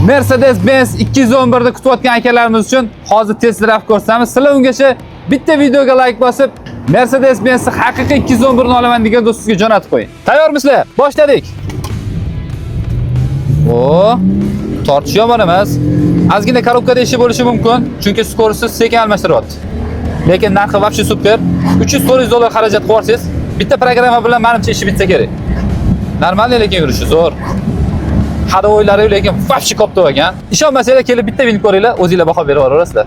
Mercedes-Benz 211 da kutayotgan akalarimiz uchun hozir test drive ko'rsatamiz. Sizlar ungacha bitta videoga like bosib, Mercedes-Benz haqiqiy 211 ni olaman degan do'stingizga jo'natib qo'ying. Tayyormisizlar? Boshladik. Tortish yomon emas. Ozgina korobkada ishi bo'lishi mumkin, chunki skorosti sekin almashtiryapti. Lekin narxi вообще super. 300-400 dollar xarajat qilyapsiz. Bitta programma bilan menimcha ishi bitsa kerak. Normal lekin yurishi zo'r. Hada o'ylari lekin вообще kopto ekan. Ishonmasanglar kelib bitta binib ko'ringlar, o'zingizlar baho berib olasizlar.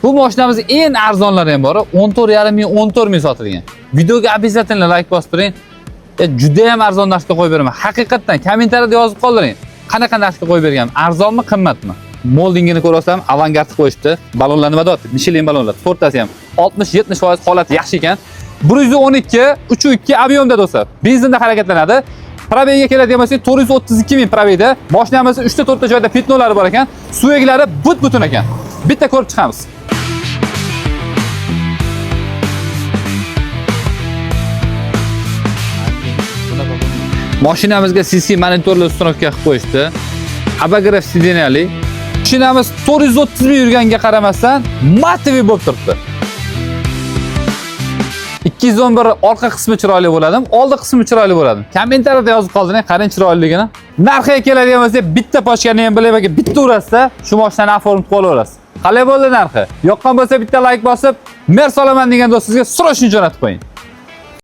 Bu mashinamiz eng arzonlari ham bor, 14,5 ming, 14 ming sotilgan. Videoga обязательно like bosib turing. Juda ham arzon narxga qo'yib beraman. Haqiqatan kommentariyada yozib qoldiring. Qanaqa narxga qo'yib bergan? Arzonmi, qimmatmi? Moldingini ko'rsam, avangard qo'yishdi. Balonlar nima deyapti? Michelin balonlar. To'rttasi ham 60-70% holati yaxshi ekan. 112, 3.2 aviomda do'stlar. Benzinda harakatlanadi. Probega keladigan bo'lsak 432 ming probeda. Mashinamiz 3 ta joyda petnolari bor ekan. Suyaklari but-butun ekan. Bitta ko'rib chiqamiz. Mashinamizga CC monitorli uстановka qilib qo'yishdi. Abograf sidenali. Mashinamiz 430 ming yurganiga qaramasdan matoviy bo'lib turibdi. 211 orqa qismi chiroyli bo'ladi, oldi qismi chiroyli bo'ladi. Kommentariyada yozib qoldiring, qarang chiroyliligini. Narxiga keladigan bo'lsa, bitta pochkani ham bilabaga bitta urasizda, shu mashinani oformib qo'yib olasiz. Qalay bo'ldi narxi? Yoqqan bo'lsa bitta like bosib, mer solaman degan do'stingizga sroshin jo'natib qo'ying.